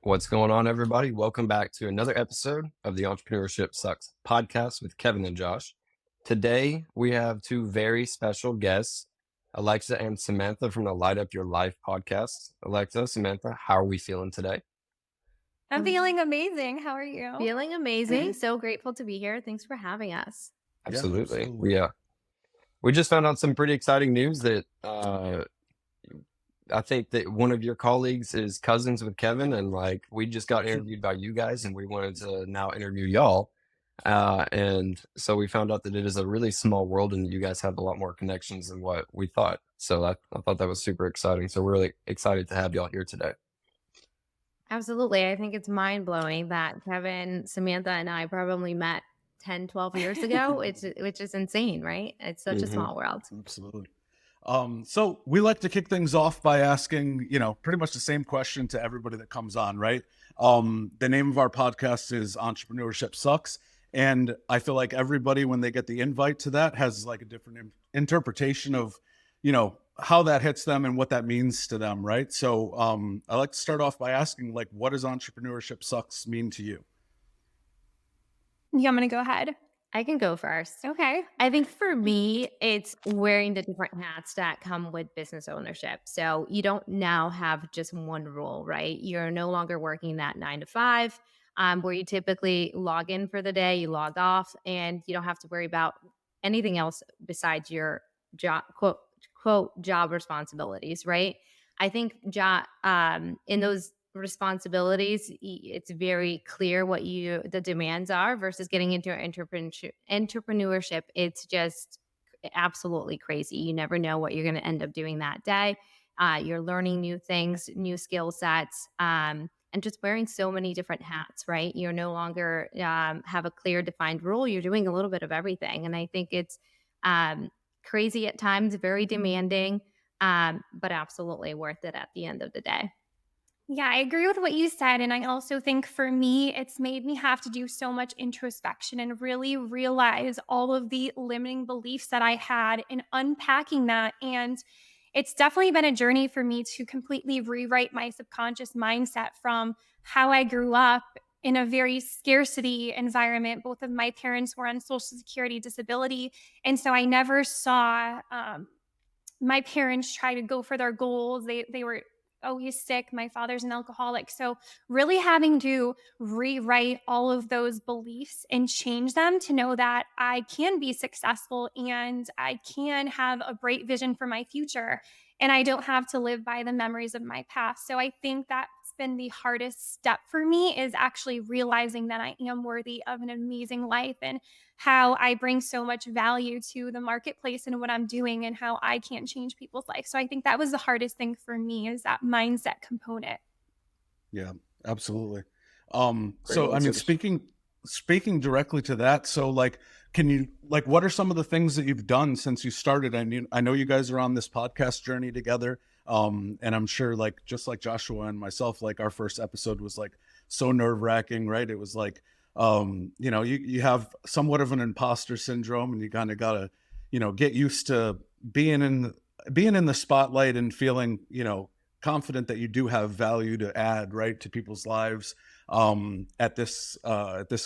What's going on, everybody? Welcome back to another episode of the Entrepreneurship Sucks podcast with Kevin and Josh. Today, we have two very special guests, Alexa and Samantha from the Light Up Your Life podcast. Alexa, Samantha, how are we feeling today? I'm feeling amazing. How are you? Feeling amazing. So grateful to be here. Thanks for having us. Yeah, Absolutely. absolutely. We just found out some pretty exciting news that I think that one of your colleagues is cousins with Kevin, and we just got interviewed by you guys, and we wanted to now interview y'all. And so we found out that it is a really small world, and you guys have a lot more connections than what we thought. So I thought that was super exciting. So we're really excited to have y'all here today. Absolutely. I think it's mind blowing that Kevin, Samantha, and I probably met 10, 12 years ago, which is insane, right? It's such a small world. Absolutely. So we like to kick things off by asking, pretty much the same question to everybody that comes on, right? The name of our podcast is Entrepreneurship Sucks. And I feel like everybody, when they get the invite to that, has like a different interpretation of, how that hits them and what that means to them, right? So I like to start off by asking, what does Entrepreneurship Sucks mean to you? Yeah, I'm going to go ahead. I can go first. Okay. I think for me, it's wearing the different hats that come with business ownership. So you don't now have just one role, right? You're no longer working that 9 to 5, where you typically log in for the day, you log off, and you don't have to worry about anything else besides your job, quote, job responsibilities, right? I think in those responsibilities, it's very clear what the demands are versus getting into entrepreneurship. It's just absolutely crazy. You never know what you're going to end up doing that day. You're learning new things, new skill sets, and just wearing so many different hats, right? You're no longer have a clear defined role. You're doing a little bit of everything. And I think it's crazy at times, very demanding, but absolutely worth it at the end of the day. Yeah, I agree with what you said. And I also think for me, it's made me have to do so much introspection and really realize all of the limiting beliefs that I had and unpacking that. And it's definitely been a journey for me to completely rewrite my subconscious mindset from how I grew up in a very scarcity environment. Both of my parents were on Social Security disability. And so I never saw my parents try to go for their goals. They were always sick. My father's an alcoholic. So really having to rewrite all of those beliefs and change them to know that I can be successful and I can have a bright vision for my future. And I don't have to live by the memories of my past. So I think that's been the hardest step for me, is actually realizing that I am worthy of an amazing life and how I bring so much value to the marketplace and what I'm doing and how I can change people's life. So I think that was the hardest thing for me, is that mindset component. Yeah, absolutely. Great So I mean, answers. speaking directly to that, so can you what are some of the things that you've done since you started? I know you guys are on this podcast journey together. And I'm sure just like Joshua and myself, our first episode was so nerve-wracking, right? It was you have somewhat of an imposter syndrome, and you kind of gotta, get used to being in the spotlight and feeling, confident that you do have value to add, right, to people's lives at this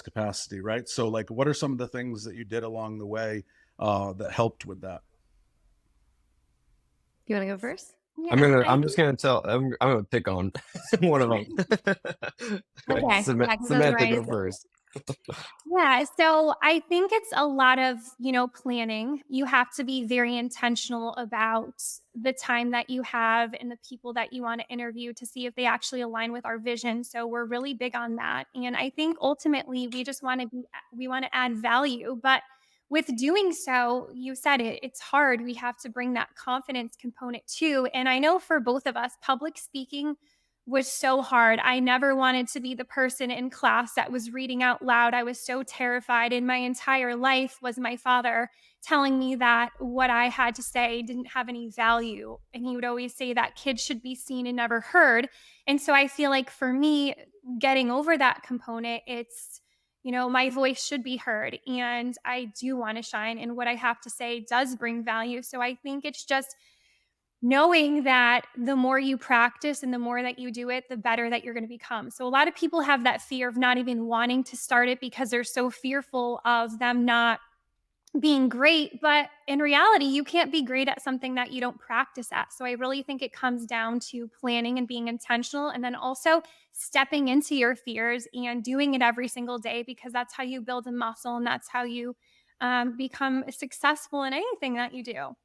capacity, right? So what are some of the things that you did along the way that helped with that? You want to go first? Yeah, I I'm just think gonna I'm gonna pick on one of them. okay. Yeah, because those were Samantha, go my first. Yeah, so I think it's a lot of, planning. You have to be very intentional about the time that you have and the people that you want to interview to see if they actually align with our vision. So we're really big on that. And I think ultimately we want to add value, but with doing so, you said it, it's hard. We have to bring that confidence component too. And I know for both of us, public speaking was so hard. I never wanted to be the person in class that was reading out loud. I was so terrified. And my entire life was my father telling me that what I had to say didn't have any value. And he would always say that kids should be seen and never heard. And so I feel like for me, getting over that component, it's, my voice should be heard. And I do want to shine. And what I have to say does bring value. So I think it's just knowing that the more you practice and the more that you do it, the better that you're going to become. So a lot of people have that fear of not even wanting to start it because they're so fearful of them not being great, but in reality, you can't be great at something that you don't practice at. So I really think it comes down to planning and being intentional, and then also stepping into your fears and doing it every single day, because that's how you build a muscle and that's how you become successful in anything that you do.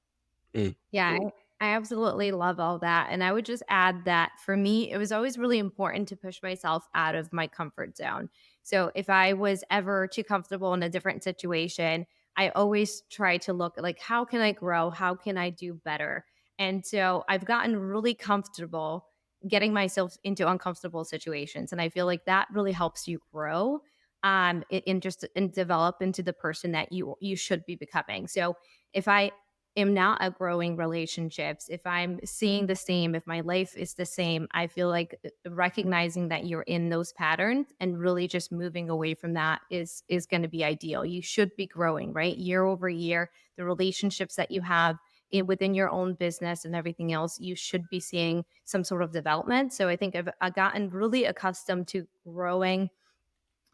Mm. Yeah, I absolutely love all that. And I would just add that for me, it was always really important to push myself out of my comfort zone. So if I was ever too comfortable in a different situation, I always try to look like, how can I grow? How can I do better? And so I've gotten really comfortable getting myself into uncomfortable situations. And I feel like that really helps you grow and just and develop into the person that you should be becoming. So if I am not outgrowing relationships, if I'm seeing the same, if my life is the same, I feel like recognizing that you're in those patterns and really just moving away from that is going to be ideal. You should be growing, right? Year over year, the relationships that you have within your own business and everything else, you should be seeing some sort of development. So I think I've gotten really accustomed to growing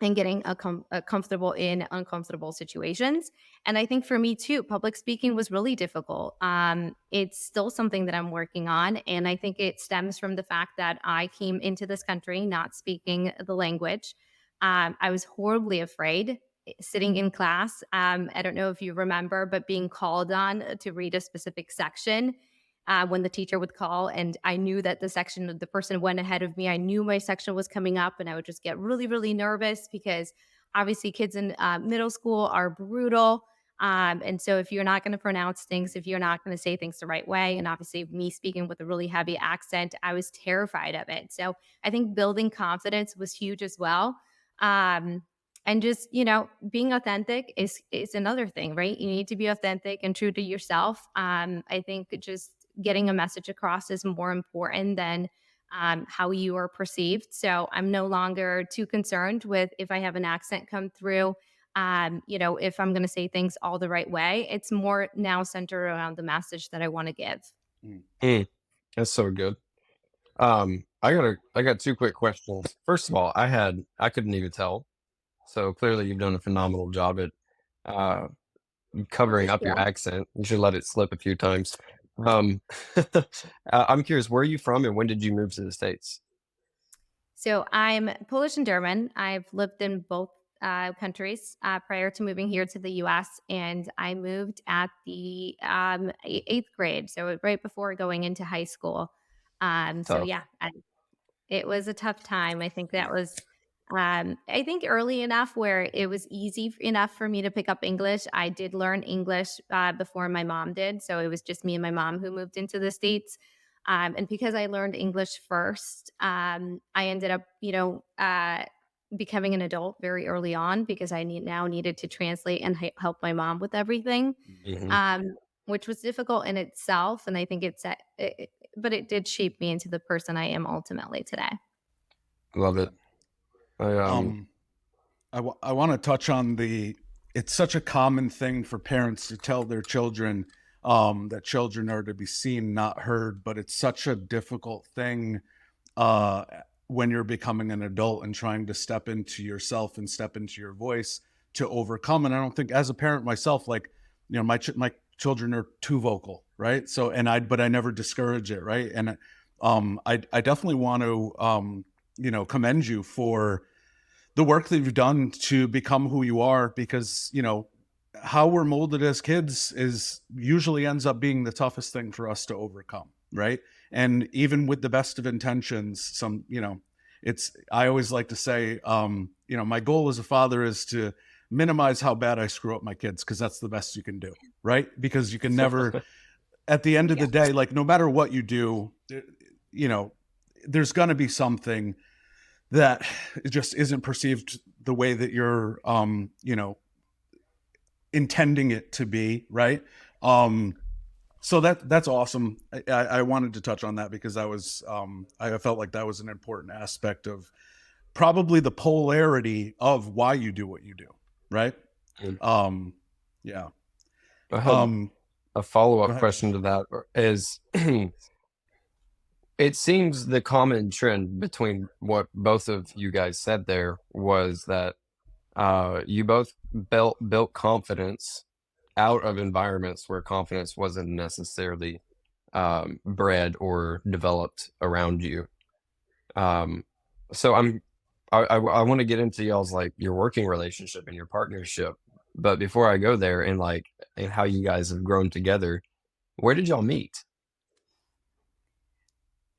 and getting comfortable in uncomfortable situations. And I think for me too, public speaking was really difficult. It's still something that I'm working on. And I think it stems from the fact that I came into this country not speaking the language. I was horribly afraid sitting in class. I don't know if you remember, but being called on to read a specific section when the teacher would call, and I knew that the person went ahead of me. I knew my section was coming up, and I would just get really, really nervous because obviously kids in middle school are brutal. And so if you're not going to pronounce things, if you're not going to say things the right way, and obviously me speaking with a really heavy accent, I was terrified of it. So I think building confidence was huge as well. And just being authentic is another thing, right? You need to be authentic and true to yourself. I think just getting a message across is more important than how you are perceived. So I'm no longer too concerned with if I have an accent come through. If I'm going to say things all the right way, it's more now centered around the message that I want to give. Mm. Mm. That's so good. I got two quick questions. First of all, I couldn't even tell. So clearly you've done a phenomenal job at uh, Well, covering thank up you. your accent. You should let it slip a few times. Um, I'm curious, where are you from and when did you move to the States? So I'm Polish and German. I've lived in both countries prior to moving here to the US, and I moved at the eighth grade, so right before going into high school. So Tough. yeah, it was a tough time. I think that was, I think early enough where it was easy enough for me to pick up English. I did learn English before my mom did. So it was just me and my mom who moved into the States. And because I learned English first, I ended up, becoming an adult very early on because now needed to translate and help my mom with everything, Hmm. um, which was difficult in itself. And I think but it did shape me into the person I am ultimately today. Love it. I Um, I want to touch on it's such a common thing for parents to tell their children that children are to be seen, not heard, but it's such a difficult thing uh, when you're becoming an adult and trying to step into yourself and step into your voice to overcome. And I don't think, as a parent myself, like, my children are too vocal, right? So, but I never discourage it, right? And I definitely want to, commend you for the work that you've done to become who you are, because how we're molded as kids is usually ends up being the toughest thing for us to overcome, right? And even with the best of intentions, it's I always like to say, my goal as a father is to minimize how bad I screw up my kids, because that's the best you can do, right? Because you can never, at the end of Yeah. the day, like, no matter what you do, you know there's going to be something that it just isn't perceived the way that you're intending it to be, right? So that's awesome. I wanted to touch on that because I felt like that was an important aspect of probably the polarity of why you do what you do, right? Mm. um yeah I had um a Go follow-up ahead. question to that is it seems the common trend between what both of you guys said there was that you both built confidence out of environments where confidence wasn't necessarily bred or developed around you. Um, so I want to get into y'all's like your working relationship and your partnership, but before I go there and like and how you guys have grown together, where did y'all meet?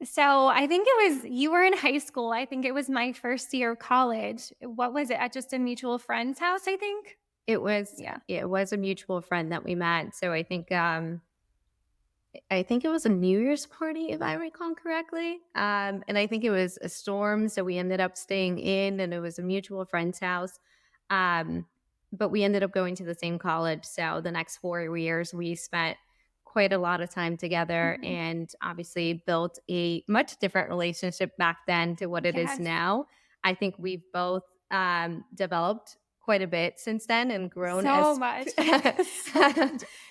So I think it was you were in high school. I think it was my first year of college. What was it? At just a mutual friend's house, I think. Yeah. It was a mutual friend that we met. So I think it was a New Year's party, if I recall correctly. And I think it was a storm, so we ended up staying in, and it was a mutual friend's house. Um, but we ended up going to the same college, so the next 4 years we spent quite a lot of time together, Mhm. and obviously built a much different relationship back then to what it is Yes. now. I think we've both developed quite a bit since then and grown So as. much.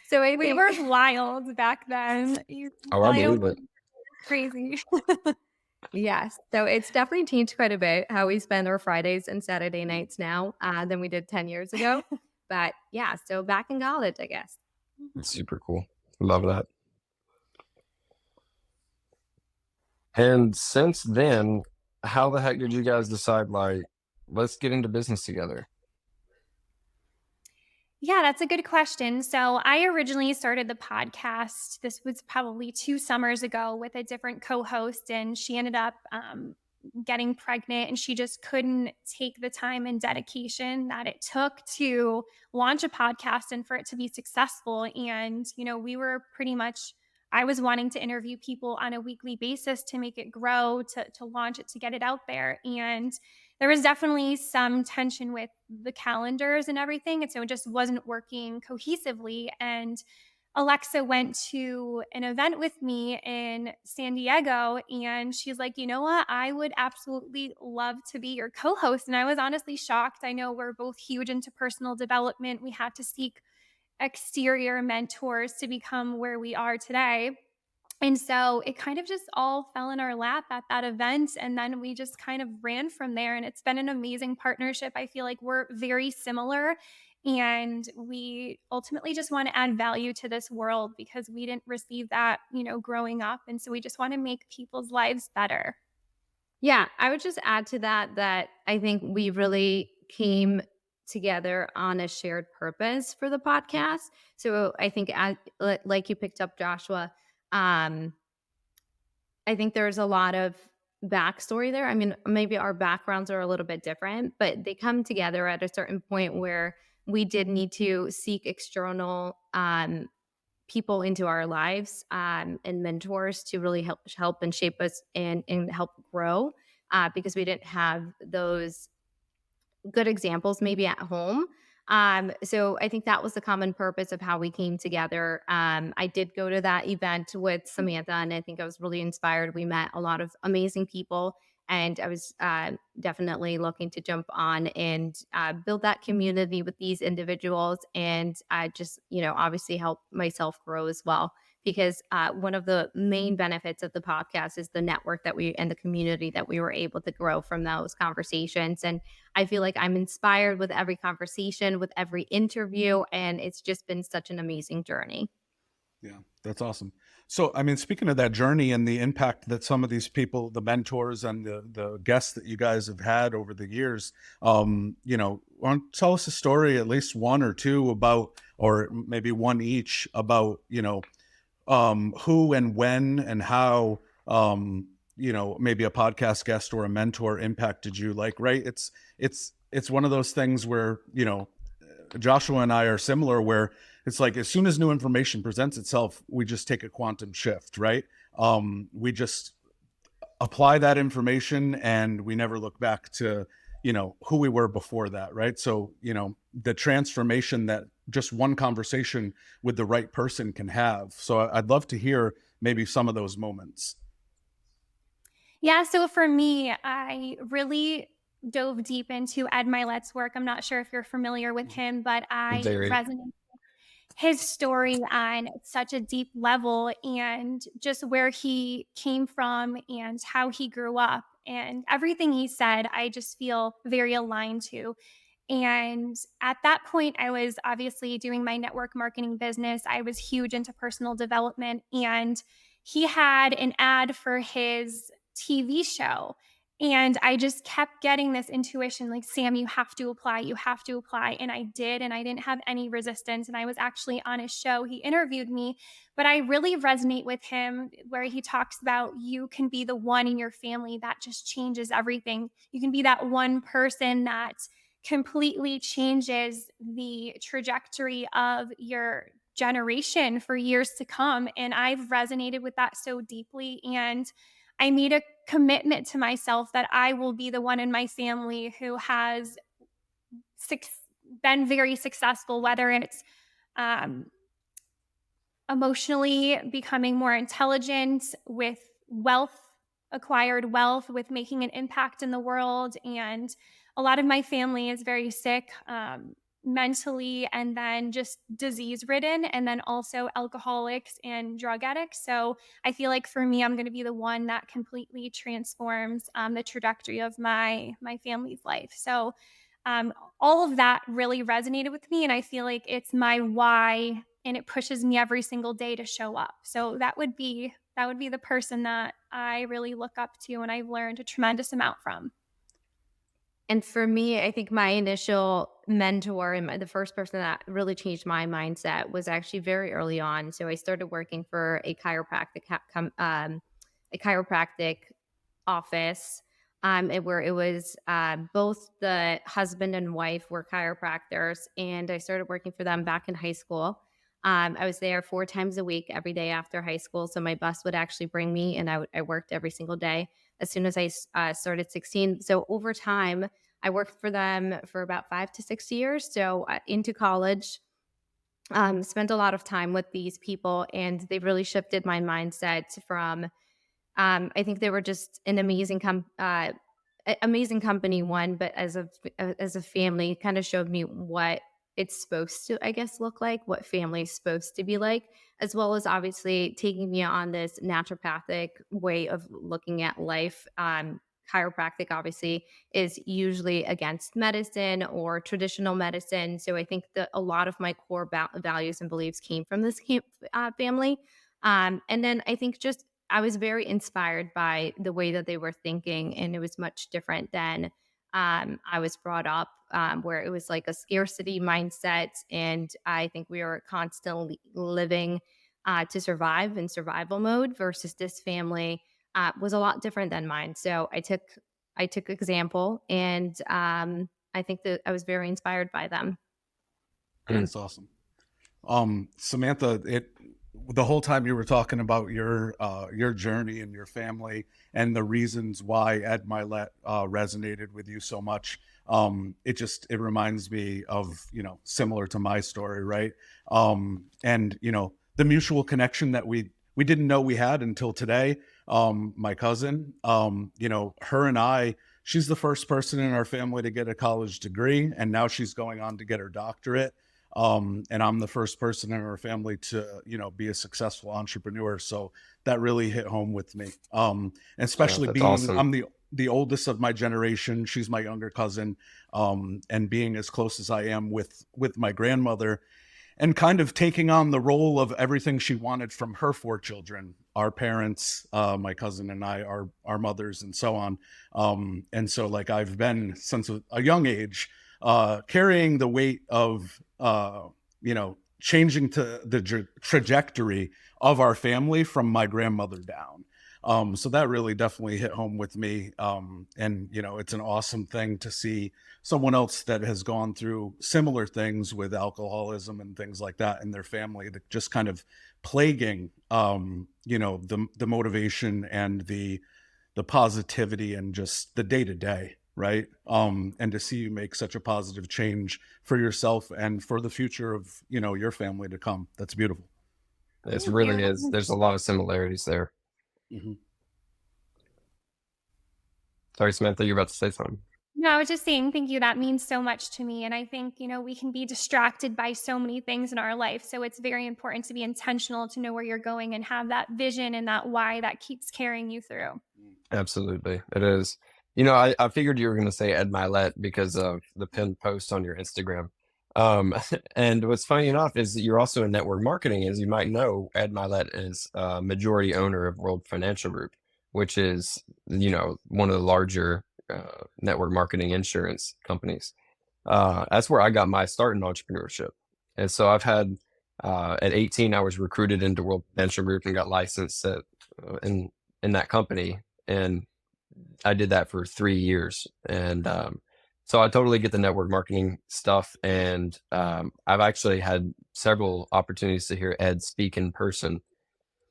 So I We think. were wild back then. You Oh, I wild, believe it. crazy. Yes. So it's definitely changed quite a bit how we spend our Fridays and Saturday nights now than we did 10 years ago. But yeah, so back in college, I guess. It's super cool. Love that. And since then, how the heck did you guys decide like let's get into business together? Yeah, that's a good question. So, I originally started the podcast. This was probably 2 summers ago with a different co host, and she ended up getting pregnant, and she just couldn't take the time and dedication that it took to launch a podcast and for it to be successful. And, we were pretty much. I was wanting to interview people on a weekly basis to make it grow, to launch it, to get it out there. And there was definitely some tension with the calendars and everything. And so it just wasn't working cohesively. And Alexa went to an event with me in San Diego, and she's like, you know what? I would absolutely love to be your co host. And I was honestly shocked. I know we're both huge into personal development. We had to seek exterior mentors to become where we are today. And so it kind of just all fell in our lap at that event. And then we just kind of ran from there. And it's been an amazing partnership. I feel like we're very similar. And we ultimately just want to add value to this world because we didn't receive that, growing up. And so we just want to make people's lives better. Yeah, I would just add to that that I think we really came together on a shared purpose for the podcast. So I think, like you picked up, Joshua, um, I think there's a lot of backstory there. I mean, maybe our backgrounds are a little bit different, but they come together at a certain point where we did need to seek external people into our lives and mentors to really help and shape us and help grow because we didn't have those good examples maybe at home. So I think that was the common purpose of how we came together. I did go to that event with Samantha, and I think I was really inspired. We met a lot of amazing people, and I was definitely looking to jump on and build that community with these individuals, and just obviously help myself grow as well. Because one of the main benefits of the podcast is the network that we and the community that we were able to grow from those conversations. And I feel like I'm inspired with every conversation, with every interview, and it's just been such an amazing journey. Yeah, that's awesome. So, I mean, speaking of that journey and the impact that some of these people, the mentors and the guests that you guys have had over the years, why don't tell us a story, at least one or two about, or maybe one each about, who and when and how, maybe a podcast guest or a mentor impacted you. Like, right? It's one of those things where, Joshua and I are similar where it's like as soon as new information presents itself, we just take a quantum shift, right? We just apply that information and we never look back to, who we were before that, right? So, the transformation that just one conversation with the right person can have. So I'd love to hear maybe some of those moments. Yeah, so for me, I really dove deep into Ed Milet's work. I'm not sure if you're familiar with him, but I Very. resonate his story on such a deep level, and just where he came from and how he grew up. And everything he said, I just feel very aligned to. And at that point, I was obviously doing my network marketing business. I was huge into personal development, and he had an ad for his TV show. And I just kept getting this intuition like, Sam, you have to apply, you have to apply. And I did, and I didn't have any resistance. And I was actually on his show. He interviewed me, but I really resonate with him where he talks about you can be the one in your family that just changes everything. You can be that one person that completely changes the trajectory of your generation for years to come. And I've resonated with that so deeply. And I made a commitment to myself that I will be the one in my family who has suc been very successful, whether it's um, emotionally becoming more intelligent, with wealth, acquired wealth, with making an impact in the world. And a lot of my family is very sick, mentally, and then just disease ridden, and then also alcoholics and drug addicts. So I feel like for me, I'm going to be the one that completely transforms the trajectory of my family's life. So um, all of that really resonated with me, and I feel like it's my why, and it pushes me every single day to show up. So that would be the person that I really look up to, and I've learned a tremendous amount from. And for me, I think my initial mentor and the first person that really changed my mindset was actually very early on. So I started working for a chiropractic office, where it was both the husband and wife were chiropractors, and I started working for them back in high school. I was there 4 times a week, every day after high school. So my bus would actually bring me, and I worked every single day as soon as I started 16. So over time, I worked for them for about 5 to 6 years. So into college, spent a lot of time with these people, and they really shifted my mindset from I think they were just an amazing company, one, but as a family, kind of showed me what it's supposed to, I guess, look like, what family is supposed to be like, as well as obviously taking me on this naturopathic way of looking at life. Chiropractic obviously is usually against medicine or traditional medicine, so I think that a lot of my core values and beliefs came from this family. And then I think just I was very inspired by the way that they were thinking, and it was much different than I was brought up, where it was like a scarcity mindset. And I think we were constantly living to survive in survival mode, versus this family was a lot different than mine. So I took example, and I think that I was very inspired by them. Mm. That's awesome. Samantha, the whole time you were talking about your journey and your family and the reasons why Ed Milet resonated with you so much, it reminds me of, similar to my story, right? And the mutual connection that we didn't know we had until today. My cousin, her and I, she's the first person in our family to get a college degree, and now she's going on to get her doctorate. And I'm the first person in our family to, be a successful entrepreneur. So that really hit home with me. And Yeah, especially that's being, awesome. I'm the oldest of my generation. She's my younger cousin. And being as close as I am with my grandmother, and kind of taking on the role of everything she wanted from her 4 children, our parents, my cousin and I, our mothers, and so on. And so, like, I've been since a young age carrying the weight of changing to the trajectory of our family from my grandmother down. So that really definitely hit home with me. And it's an awesome thing to see someone else that has gone through similar things with alcoholism and things like that in their family, that just kind of plaguing the motivation and the positivity and just the day to day, right? And to see you make such a positive change for yourself and for the future of your family to come. That's beautiful. It Thank really is. you. There's a lot of similarities there. Mhm. Sorry, Samantha, you're about to say something. No, I was just saying thank you. That means so much to me. And I think, we can be distracted by so many things in our life. So it's very important to be intentional, to know where you're going and have that vision and that why that keeps carrying you through. Absolutely, it is. I figured you were going to say Ed Milet because of the pinned post on your Instagram. Um, and what's funny enough is that you're also in network marketing. As you might know, Ed Milet is majority owner of World Financial Group, which is, one of the larger network marketing insurance companies. That's where I got my start in entrepreneurship. And so at 18, I was recruited into World Financial Group and got licensed in that company. And I did that for 3 years. And so I totally get the network marketing stuff. And I've actually had several opportunities to hear Ed speak in person.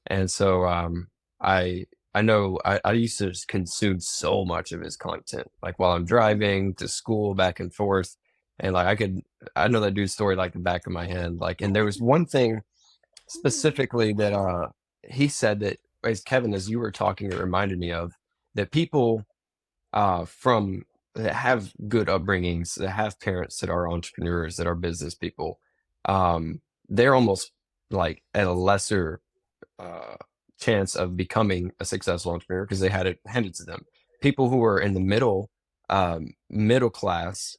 And so I I know I used to just consume so much of his content, like while I'm driving to school back and forth. And like I know that dude's story like the back of my hand. Like, and there was one thing specifically that he said that, as Kevin, as you were talking, it reminded me of that people from that have good upbringings, that have parents that are entrepreneurs, that are business people, they're almost like at a lesser uh, chance of becoming a successful entrepreneur because they had it handed to them. People who were in the middle class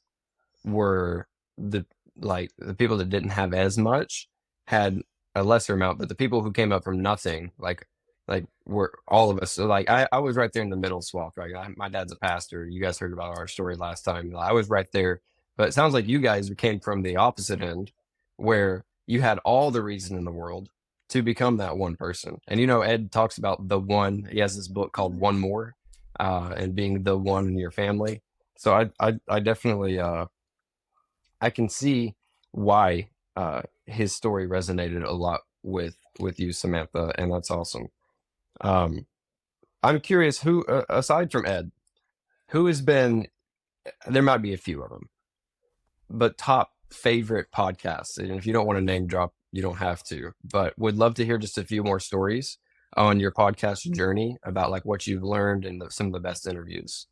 were the the people that didn't have as much had a lesser amount, but the people who came up from nothing, like were all of us. So like I was right there in the middle swath, right? My dad's a pastor. You guys heard about our story last time. I was right there, but it sounds like you guys came from the opposite end, where you had all the reason in the world to become that one person. And Ed talks about the one. He has this book called One More, and being the one in your family. So I definitely I can see why his story resonated a lot with you, Samantha, and that's awesome. Um, I'm curious who, aside from Ed, who has been, there might be a few of them, but top favorite podcasts. And if you don't want to name drop, you don't have to, but would love to hear just a few more stories on your podcast journey about like what you've learned and some of the best interviews.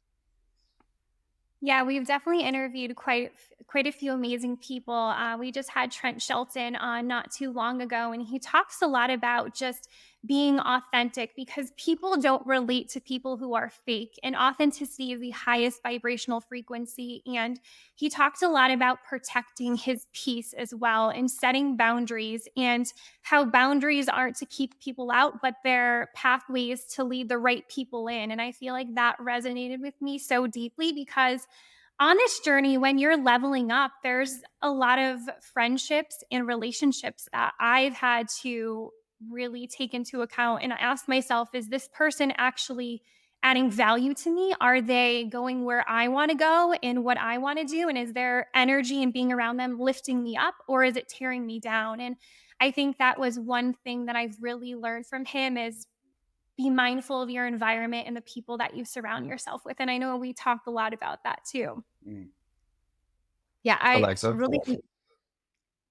Yeah, we've definitely interviewed quite a few amazing people. We just had Trent Shelton on not too long ago, and he talks a lot about just being authentic because people don't relate to people who are fake, and authenticity is the highest vibrational frequency. And he talked a lot about protecting his peace as well and setting boundaries, and how boundaries aren't to keep people out, but they're pathways to lead the right people in. And I feel like that resonated with me so deeply because on this journey, when you're leveling up, there's a lot of friendships and relationships that I've had to really take into account. And I ask myself, is this person actually adding value to me? Are they going where I want to go and what I want to do? And is their energy and being around them lifting me up, or is it tearing me down? And I think that was one thing that I've really learned from him is be mindful of your environment and the people that you surround yourself with. And I know we talked a lot about that too. Mm. Yeah, I Alexa. really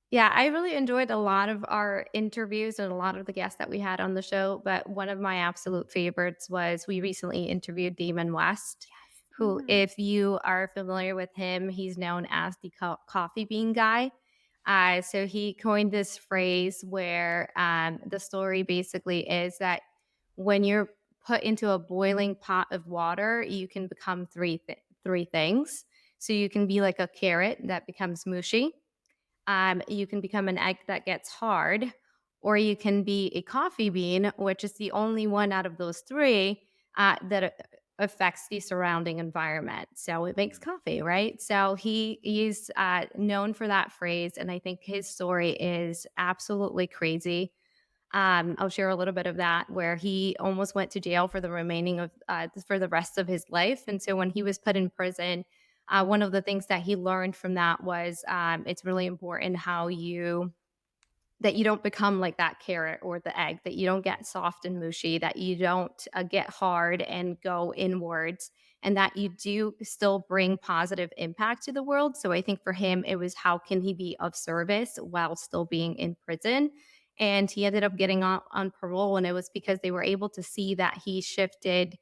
Yeah, I really enjoyed a lot of our interviews and a lot of the guests that we had on the show. But one of my absolute favorites was we recently interviewed Damon West, who, Mm. if you are familiar with him, he's known as the coffee bean guy. So he coined this phrase where the story basically is that when you're put into a boiling pot of water, you can become three things. So you can be like a carrot that becomes mushy, you can become an egg that gets hard, or you can be a coffee bean, which is the only one out of those three that affects the surrounding environment. So it makes coffee, right? So he's known for that phrase, and I think his story is absolutely crazy. I'll share a little bit of that where he almost went to jail for the remaining of for the rest of his life, and so when he was put in prison, one of the things that he learned from that was it's really important how you that you don't become like that carrot or the egg, that you don't get soft and mushy, that you don't get hard and go inwards, and that you do still bring positive impact to the world. So I think for him, it was how can he be of service while still being in prison? And he ended up getting on parole, and it was because they were able to see that he shifted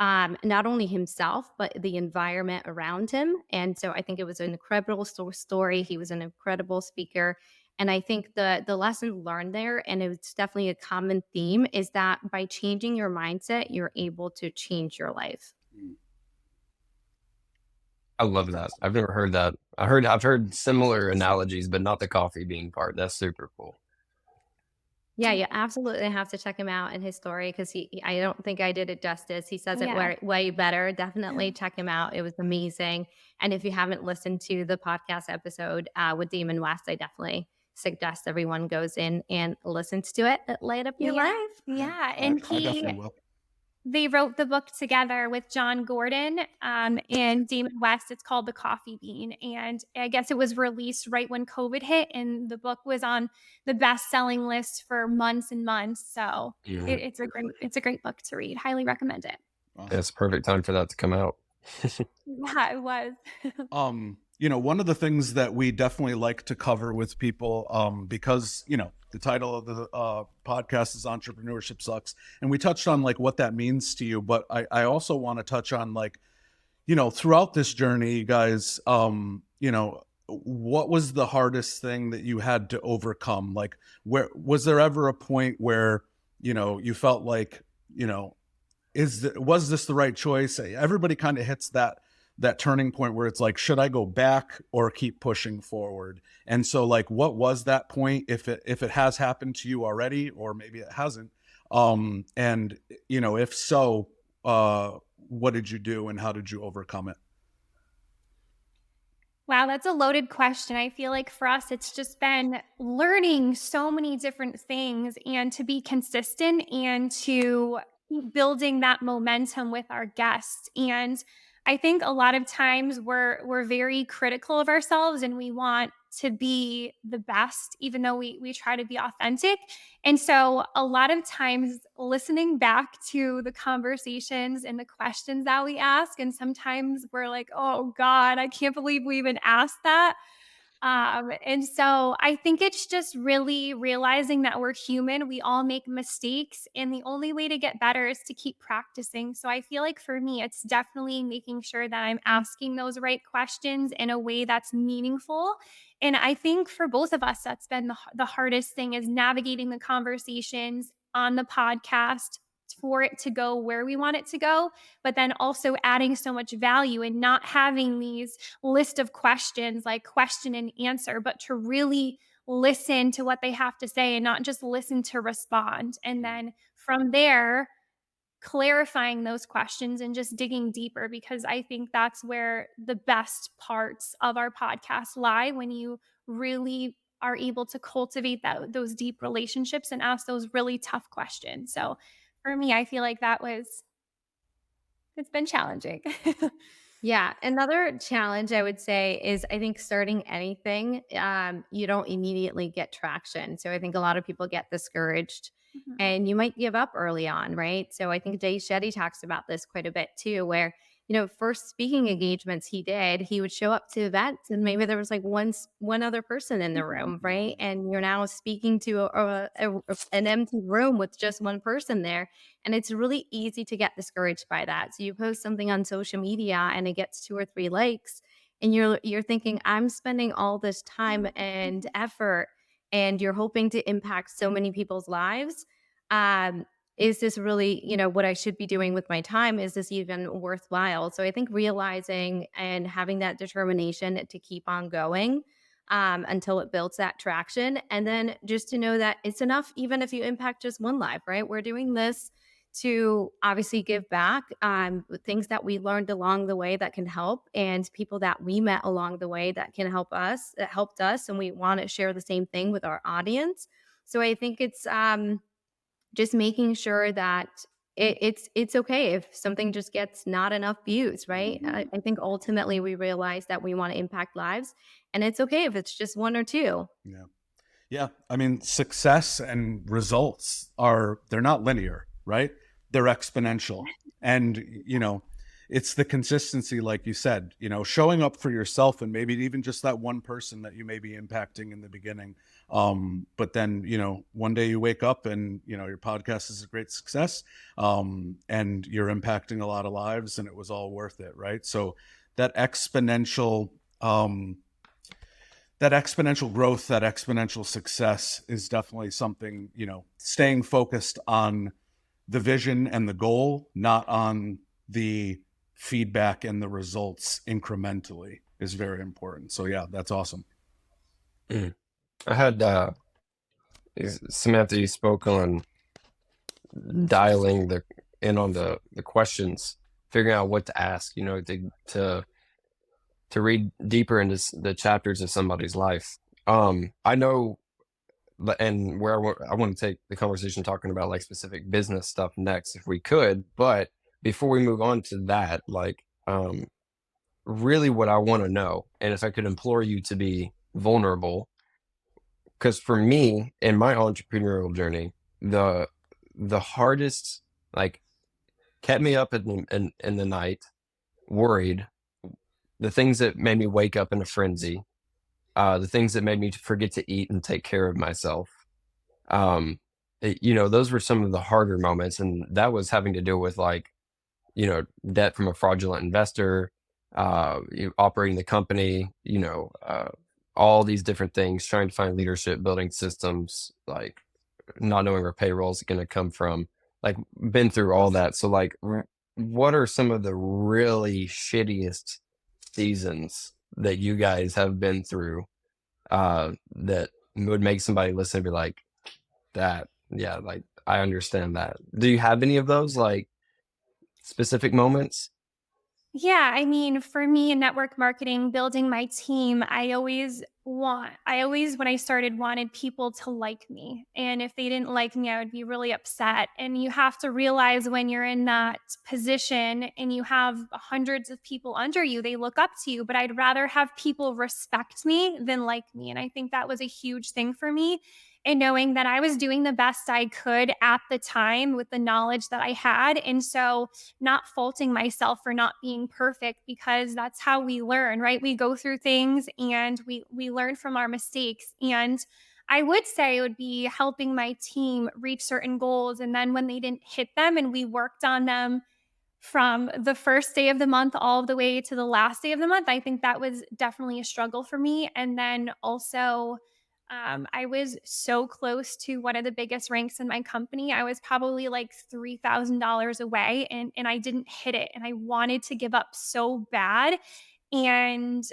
not only himself, but the environment around him. And so I think it was an incredible story. He was an incredible speaker. And I think the lesson learned there, and it's definitely a common theme, is that by changing your mindset, you're able to change your life. Mm. I love That's that. awesome. I've never heard that. I've heard similar analogies, but not the coffee bean part. That's super cool. Yeah, you absolutely have to check him out and his story because I don't think I did it justice. He says it Yeah. way better. Definitely check him out. It was amazing. And if you haven't listened to the podcast episode with Damon West, I definitely suggest everyone goes in and listens to it. Light up your Yeah. life. Yeah, Yeah. I, And I definitely will. they wrote the book together with John Gordon and Damon West. It's called The Coffee Bean. And I guess it was released right when COVID hit, and the book was on the best-selling list for months and months. So Yeah. it's a great book to read. Highly recommend it. Awesome. It's perfect time for that to come out. Yeah, it was. One of the things that we definitely like to cover with people, because the title of the podcast is Entrepreneurship Sucks, and we touched on like what that means to you, but I also want to touch on like, throughout this journey, you guys, what was the hardest thing that you had to overcome? Like, where was there ever a point where you felt like, was this the right choice? Everybody kind of hits that turning point where it's like, should I go back or keep pushing forward? And so like, what was that point, if it has happened to you already, or maybe it hasn't? And if so, what did you do and how did you overcome it? Wow, that's a loaded question. I feel like for us, it's just been learning so many different things and to be consistent and to keep building that momentum with our guests. And I think a lot of times we're very critical of ourselves and we want to be the best, even though we try to be authentic. And so a lot of times listening back to the conversations and the questions that we ask, and sometimes we're like, oh God, I can't believe we even asked that. And so I think it's just really realizing that we're human. We all make mistakes, and the only way to get better is to keep practicing. So I feel like for me, it's definitely making sure that I'm asking those right questions in a way that's meaningful. And I think for both of us, that's been the hardest thing is navigating the conversations on the podcast for it to go where we want it to go, but then also adding so much value and not having these list of questions like question and answer, but to really listen to what they have to say and not just listen to respond. And then from there, clarifying those questions and just digging deeper, because I think that's where the best parts of our podcast lie, when you really are able to cultivate those deep relationships and ask those really tough questions. So for me, I feel like it's been challenging. Yeah, another challenge I would say is I think starting anything, you don't immediately get traction. So I think a lot of people get discouraged Mhm. and you might give up early on, right? So I think Jay Shetty talks about this quite a bit too, where, first speaking engagements he did, he would show up to events and maybe there was like one other person in the room, right? And you're now speaking to an empty room with just one person there. And it's really easy to get discouraged by that. So you post something on social media and it gets 2 or 3 likes and you're thinking I'm spending all this time and effort and you're hoping to impact so many people's lives. Um is this really, what I should be doing with my time? Is this even worthwhile? So I think realizing and having that determination to keep on going until it builds that traction. And then just to know that it's enough, even if you impact just one life, right? We're doing this to obviously give back with things that we learned along the way that can help, and people that we met along the way that can help us, that helped us. And we want to share the same thing with our audience. So I think it's just making sure that it's okay if something just gets not enough views, right? I think ultimately we realize that we want to impact lives, and it's okay if it's just one or two. Yeah. Yeah. I mean, success and results they're not linear, right? They're exponential. And, it's the consistency, like you said, showing up for yourself, and maybe even just that one person that you may be impacting in the beginning. But then, one day you wake up and, your podcast is a great success, and you're impacting a lot of lives, and it was all worth it. Right. So that exponential, growth, that exponential success is definitely something, staying focused on the vision and the goal, not on the feedback and the results incrementally, is very important. So yeah, that's awesome. Mm. I had Samantha, you spoke on dialing in on the questions, figuring out what to ask, to read deeper into the chapters of somebody's life. I know, and where I want to take the conversation talking about like specific business stuff next, if we could. But before we move on to that, like, really what I want to know, and if I could implore you to be vulnerable, because for me in my entrepreneurial journey, the hardest, like, kept me up in the night, worried, the things that made me wake up in a frenzy, the things that made me forget to eat and take care of myself. Those were some of the harder moments, and that was having to deal with, like, debt from a fraudulent investor, operating the company, all these different things, trying to find leadership, building systems, like not knowing where payroll is going to come from, like, been through all that. So, like, what are some of the really shittiest seasons that you guys have been through, that would make somebody listen and be like, that, yeah, like, I understand that. Do you have any of those, like, specific moments? Yeah, I mean, for me in network marketing, building my team, I always, when I started, wanted people to like me. And if they didn't like me, I would be really upset. And you have to realize when you're in that position and you have hundreds of people under you, they look up to you. But I'd rather have people respect me than like me. And I think that was a huge thing for me. And knowing that I was doing the best I could at the time with the knowledge that I had. And so, not faulting myself for not being perfect, because that's how we learn, right? We go through things and we learn from our mistakes. And I would say it would be helping my team reach certain goals, and then when they didn't hit them and we worked on them from the first day of the month all the way to the last day of the month, I think that was definitely a struggle for me. And then also, I was so close to one of the biggest ranks in my company. I was probably like $3,000 away, and I didn't hit it. And I wanted to give up so bad. And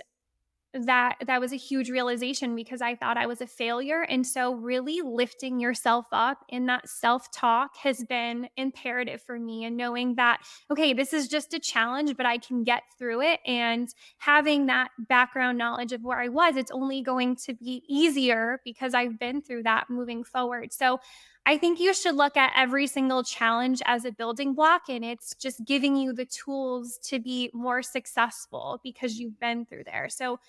that was a huge realization because I thought I was a failure. And so really lifting yourself up in that self-talk has been imperative for me, and knowing that, okay, this is just a challenge, but I can get through it. And having that background knowledge of where I was, it's only going to be easier because I've been through that moving forward. So I think you should look at every single challenge as a building block, and it's just giving you the tools to be more successful because you've been through there. So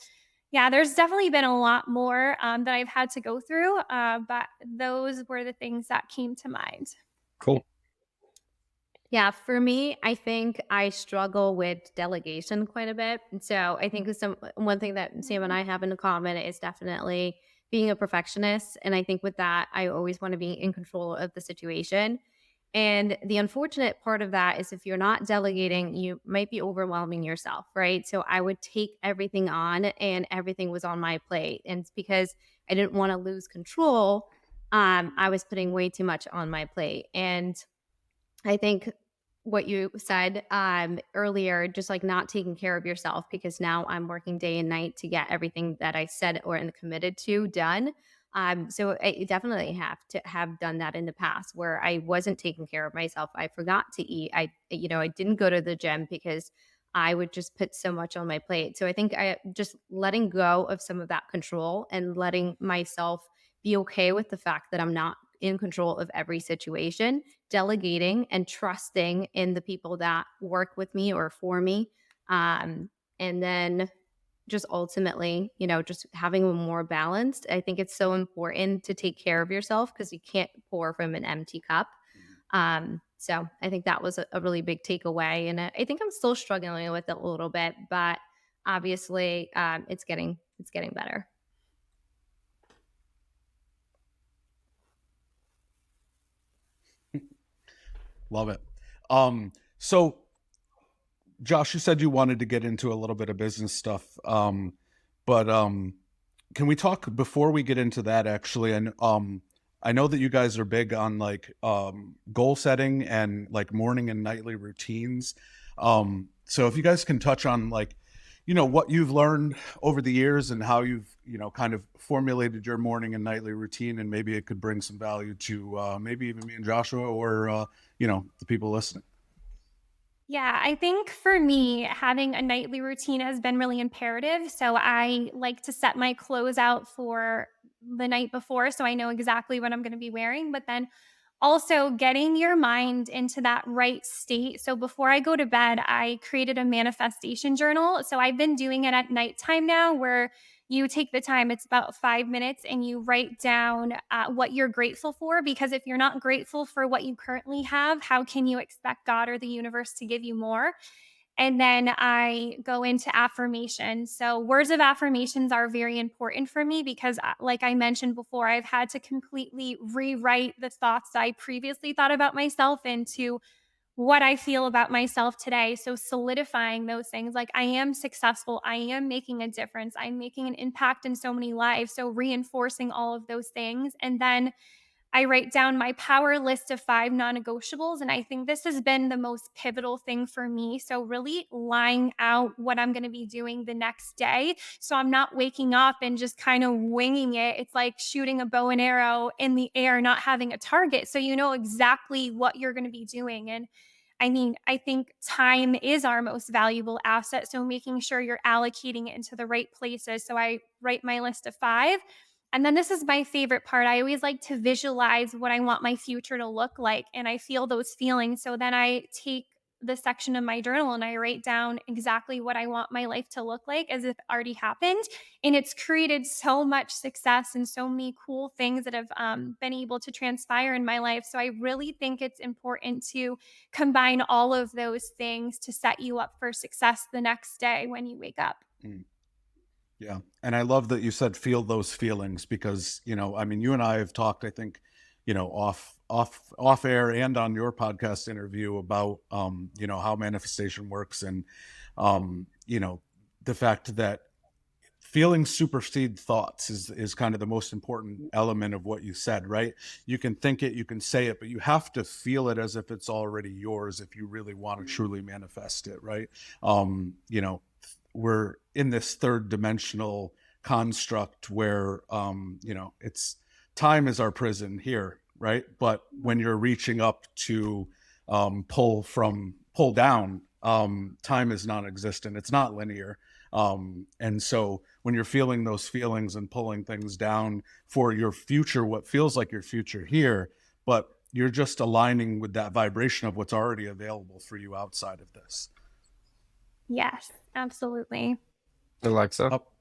yeah, there's definitely been a lot more, that I've had to go through, but those were the things that came to mind. Cool. Yeah, for me, I think I struggle with delegation quite a bit. And so I think one thing that Sam and I have in common is definitely being a perfectionist. And I think with that, I always want to be in control of the situation. And the unfortunate part of that is if you're not delegating, you might be overwhelming yourself, right? So I would take everything on and everything was on my plate. And it's because I didn't want to lose control. I was putting way too much on my plate. And I think what you said earlier, just like not taking care of yourself, because now I'm working day and night to get everything that I said or committed to done. So I definitely have to have done that in the past where I wasn't taking care of myself. I forgot to eat. I didn't go to the gym because I would just put so much on my plate. So I think I just letting go of some of that control and letting myself be okay with the fact that I'm not in control of every situation, delegating and trusting in the people that work with me or for me. And then just ultimately, just having a more balanced. I think it's so important to take care of yourself because you can't pour from an empty cup. So I think that was a really big takeaway. And I think I'm still struggling with it a little bit, but obviously it's getting better. Love it. So Josh, you said you wanted to get into a little bit of business stuff. But can we talk before we get into that actually? And I know that you guys are big on like goal setting and like morning and nightly routines. So if you guys can touch on like, what you've learned over the years and how you've, kind of formulated your morning and nightly routine, and maybe it could bring some value to maybe even me and Joshua or the people listening. Yeah, I think for me, having a nightly routine has been really imperative. So I like to set my clothes out for the night before so I know exactly what I'm going to be wearing. But then also getting your mind into that right state. So before I go to bed, I created a manifestation journal. So I've been doing it at nighttime now where you take the time, it's about 5 minutes, and you write down what you're grateful for. Because if you're not grateful for what you currently have, how can you expect God or the universe to give you more? And then I go into affirmation. So, words of affirmations are very important for me because, like I mentioned before, I've had to completely rewrite the thoughts I previously thought about myself into what I feel about myself today. So, solidifying those things like I am successful, I am making a difference, I'm making an impact in so many lives. So, reinforcing all of those things. And then I write down my power list of 5 non-negotiables, and I think this has been the most pivotal thing for me. So really lying out what I'm gonna be doing the next day, so I'm not waking up and just kind of winging it. It's like shooting a bow and arrow in the air, not having a target, so you know exactly what you're gonna be doing. And I mean, I think time is our most valuable asset, so making sure you're allocating it into the right places. So I write my list of 5, and then this is my favorite part. I always like to visualize what I want my future to look like, and I feel those feelings. So then I take the section of my journal and I write down exactly what I want my life to look like as if it already happened. And it's created so much success and so many cool things that have been able to transpire in my life. So I really think it's important to combine all of those things to set you up for success the next day when you wake up. Mm. Yeah. And I love that you said feel those feelings because, I mean, you and I have talked, I think, off air and on your podcast interview about how manifestation works and the fact that feelings supersede thoughts is kind of the most important element of what you said, right? You can think it, you can say it, but you have to feel it as if it's already yours if you really want to truly manifest it, right? We're in this third dimensional construct where it's time is our prison here, right? But when you're reaching up to pull down, time is non-existent. It's not linear. And so when you're feeling those feelings and pulling things down for your future, what feels like your future here, but you're just aligning with that vibration of what's already available for you outside of this. Yes, absolutely. Alexa. Up.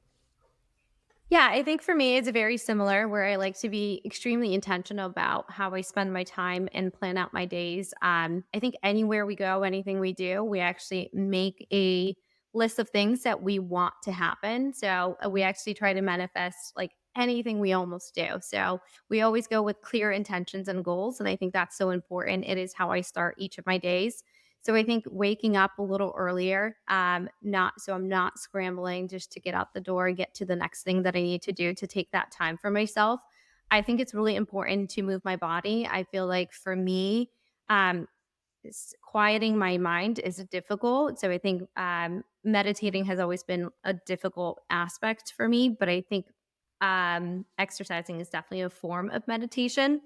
Yeah, I think for me, it's very similar where I like to be extremely intentional about how I spend my time and plan out my days. I think anywhere we go, anything we do, we actually make a list of things that we want to happen. So we actually try to manifest like anything we almost do. So we always go with clear intentions and goals. And I think that's so important. It is how I start each of my days. So I think waking up a little earlier, not so I'm not scrambling just to get out the door and get to the next thing that I need to do to take that time for myself. I think it's really important to move my body. I feel like for me, um, quieting my mind is difficult. So I think meditating has always been a difficult aspect for me, but I think exercising is definitely a form of meditation.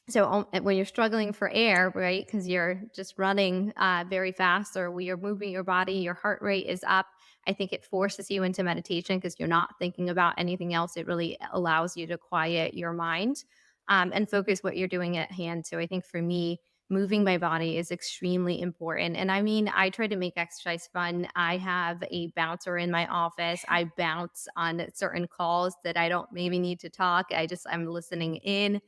So when you're struggling for air, right, because you're just running very fast or when you're moving your body, your heart rate is up. I think it forces you into meditation because you're not thinking about anything else. It really allows you to quiet your mind and focus what you're doing at hand. So I think for me, moving my body is extremely important. And I mean, I try to make exercise fun. I have a bouncer in my office. I bounce on certain calls that I don't maybe need to talk. I'm listening in.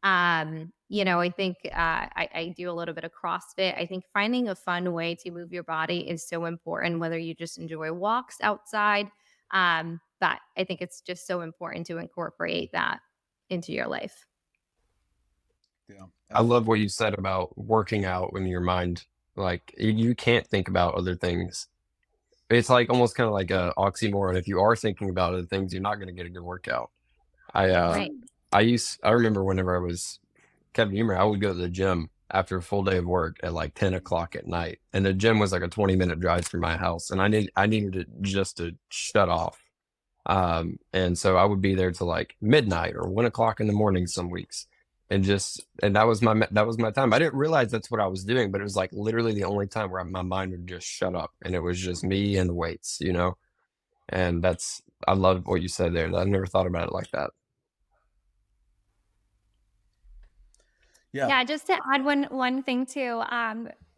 I think I do a little bit of CrossFit. I think finding a fun way to move your body is so important, whether you just enjoy walks outside. But I think it's just so important to incorporate that into your life. Yeah, I love absolutely. what you said about working out when your mind, like, you can't think about other things. It's like almost kind of like a oxymoron. If you are thinking about other things, you're not going to get a good workout. I Right. I remember whenever I was Kevin, you remember I would go to the gym after a full day of work at like 10 o'clock at night, and the gym was like a 20-minute drive from my house, and I needed it just to shut off. And so I would be there till like midnight or 1 o'clock in the morning some weeks, and that was my time. I didn't realize that's what I was doing, but it was like literally the only time where my mind would just shut up, and it was just me and the weights, you know. And I love what you said there. I never thought about it like that. Yeah. Yeah, just to add one thing too,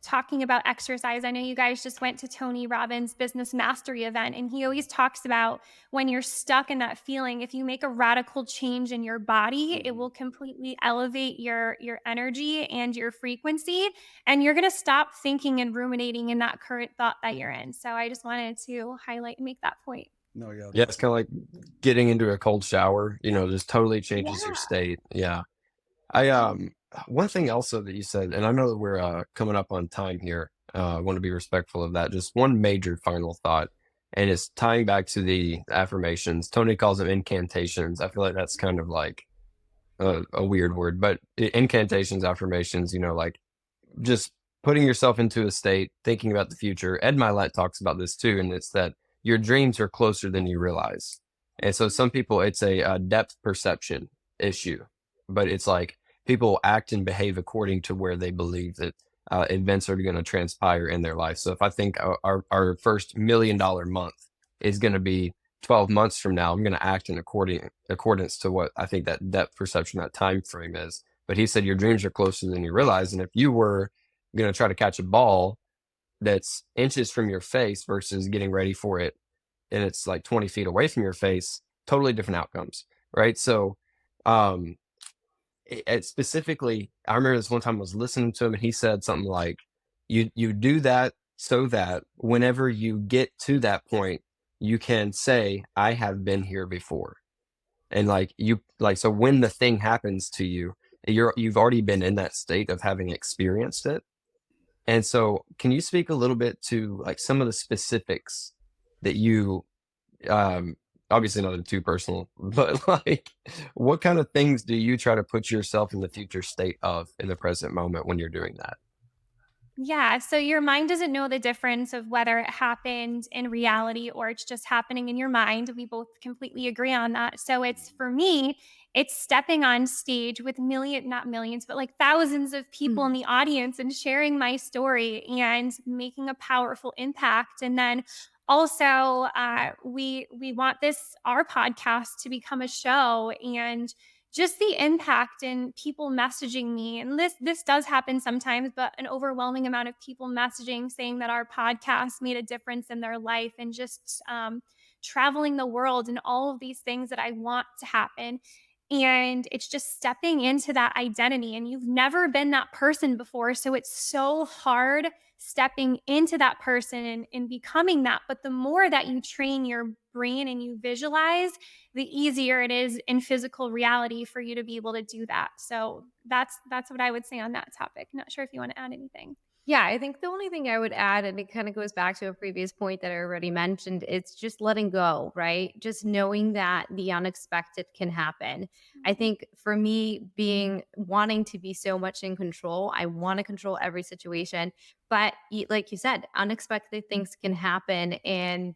talking about exercise. I know you guys just went to Tony Robbins' business mastery event, and he always talks about when you're stuck in that feeling, if you make a radical change in your body, it will completely elevate your energy and your frequency, and you're gonna stop thinking and ruminating in that current thought that you're in. So I just wanted to highlight and make that point. No, yeah, Yeah, it's kind of like getting into a cold shower, just totally changes your Yeah. state. Yeah. I one thing also that you said, and I know that we're coming up on time here. I want to be respectful of that. Just one major final thought, and it's tying back to the affirmations. Tony calls them incantations. I feel like that's kind of like a weird word, but incantations, affirmations, like just putting yourself into a state, thinking about the future. Ed Milet talks about this too, and it's that your dreams are closer than you realize. And so some people, it's a depth perception issue, but it's like people act and behave according to where they believe that events are going to transpire in their life. So if I think our first $1 million month is going to be 12 months from now, I'm going to act in accordance to what I think that depth perception, that time frame is. But he said your dreams are closer than you realize. And if you were going to try to catch a ball that's inches from your face versus getting ready for it and it's like 20 feet away from your face, totally different outcomes. Right. So, um, specifically, I remember this one time I was listening to him and he said something like, you do that so that whenever you get to that point, you can say, I have been here before. And so when the thing happens to you, you've already been in that state of having experienced it. And so can you speak a little bit to like some of the specifics that you um obviously not too personal, but like what kind of things do you try to put yourself in the future state of in the present moment when you're doing that? Yeah, so your mind doesn't know the difference of whether it happened in reality or it's just happening in your mind. We both completely agree on that. So it's for me, it's stepping on stage with not millions, but like thousands of people in Mm. the audience and sharing my story and making a powerful impact. And then also, we want our podcast to become a show, and just the impact in people messaging me, and this does happen sometimes, but an overwhelming amount of people messaging saying that our podcast made a difference in their life, and just traveling the world and all of these things that I want to happen. And it's just stepping into that identity, and you've never been that person before, so it's so hard stepping into that person and becoming that. But the more that you train your brain and you visualize, the easier it is in physical reality for you to be able to do that. So that's what I would say on that topic. Not sure if you want to add anything. Yeah, I think the only thing I would add, and it kind of goes back to a previous point that I already mentioned, it's just letting go, right? Just knowing that the unexpected can happen. I think for me, wanting to be so much in control, I want to control every situation. But like you said, unexpected things can happen, and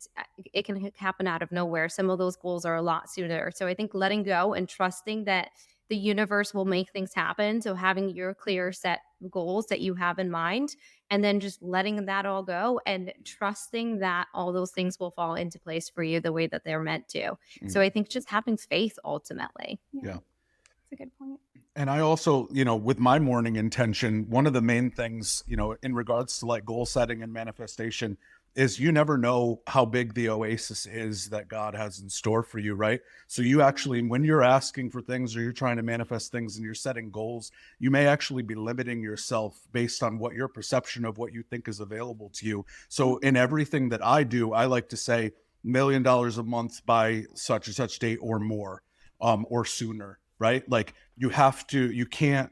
it can happen out of nowhere. Some of those goals are a lot sooner. So I think letting go and trusting that the universe will make things happen. So having your clear set goals that you have in mind, and then just letting that all go and trusting that all those things will fall into place for you the way that they're meant to. So Mm. I think just having faith ultimately. Yeah, Yeah. that's a good point. And I also, with my morning intention, one of the main things, in regards to like goal setting and manifestation is you never know how big the oasis is that God has in store for you, right? So you actually, when you're asking for things or you're trying to manifest things and you're setting goals, you may actually be limiting yourself based on what your perception of what you think is available to you. So in everything that I do, I like to say $1 million a month by such and such date or more, or sooner, right? Like you can't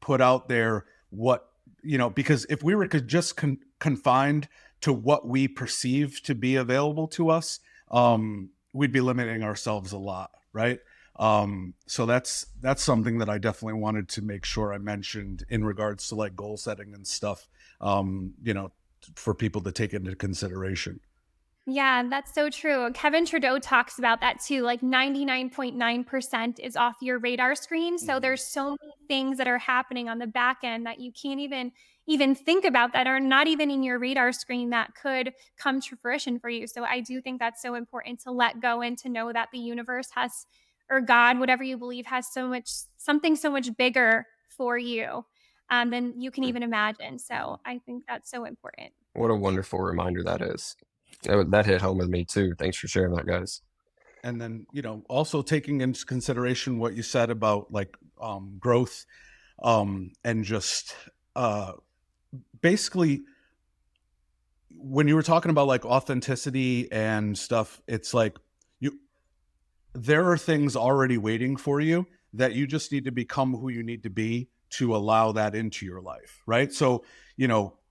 put out there what, because if we were just confined to what we perceive to be available to us, we'd be limiting ourselves a lot, right? So that's something that I definitely wanted to make sure I mentioned in regards to like goal setting and stuff, for people to take into consideration. Yeah, that's so true. Kevin Trudeau talks about that too. Like 99.9% is off your radar screen. So Mhm. there's so many things that are happening on the back end that you can't even think about, that are not even in your radar screen, that could come to fruition for you. So I do think that's so important to let go and to know that the universe has, or God, whatever you believe, has something so much bigger for you than you can even imagine. So I think that's so important. What a wonderful reminder that is. That hit home with me too. Thanks for sharing that, guys. And then, also taking into consideration what you said about like growth, and just basically when you were talking about like authenticity and stuff, it's like there are things already waiting for you that you just need to become who you need to be to allow that into your life, right? So,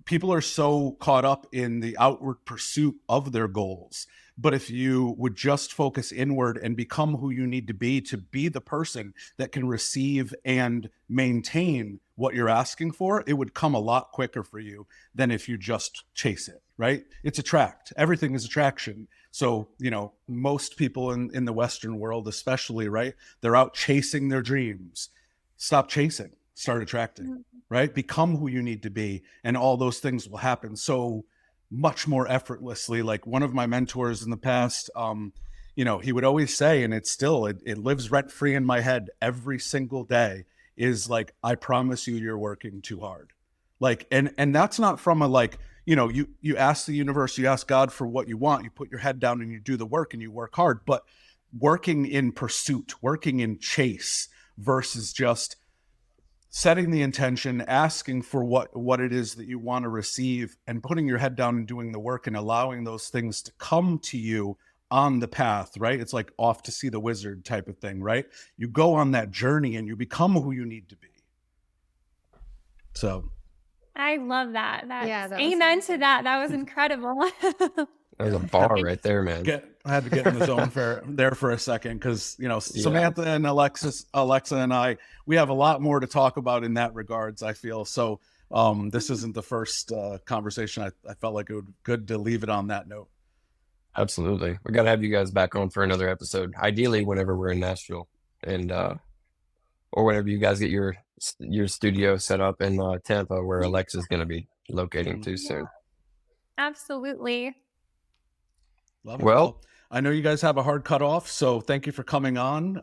people are so caught up in the outward pursuit of their goals. But if you would just focus inward and become who you need to be the person that can receive and maintain what you're asking for, it would come a lot quicker for you than if you just chase it, right? It's everything is attraction. So, most people in the Western world, especially, right, they're out chasing their dreams. Stop chasing, start attracting, right? Become who you need to be, and all those things will happen so much more effortlessly. Like one of my mentors in the past, he would always say, and it lives rent free in my head every single day, is like, I promise you're working too hard. Like, and that's not from a like, you ask the universe, you ask God for what you want, you put your head down and you do the work and you work hard, but working in pursuit, working in chase versus just setting the intention, asking for what it is that you want to receive, and putting your head down and doing the work and allowing those things to come to you on the path, right? It's like off to see the wizard type of thing, right? You go on that journey and you become who you need to be. So I love that. Yeah, That's that was amen to that. That was incredible. That was a bar right there, man. I had to get in the zone there for a second because Samantha and Alexa and I, we have a lot more to talk about in that regards, I feel. So this isn't the first conversation. I felt like it would be good to leave it on that note. Absolutely. We got to have you guys back on for another episode. Ideally, whenever we're in Nashville, and or whenever you guys get your studio set up in Tampa, where Alexa's going to be locating too soon. Absolutely. Love it. Well, I know you guys have a hard cutoff, so thank you for coming on.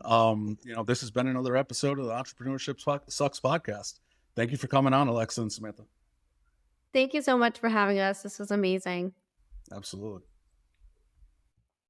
This has been another episode of the Entrepreneurship Sucks podcast. Thank you for coming on, Alexa and Samantha. Thank you so much for having us. This was amazing. Absolutely.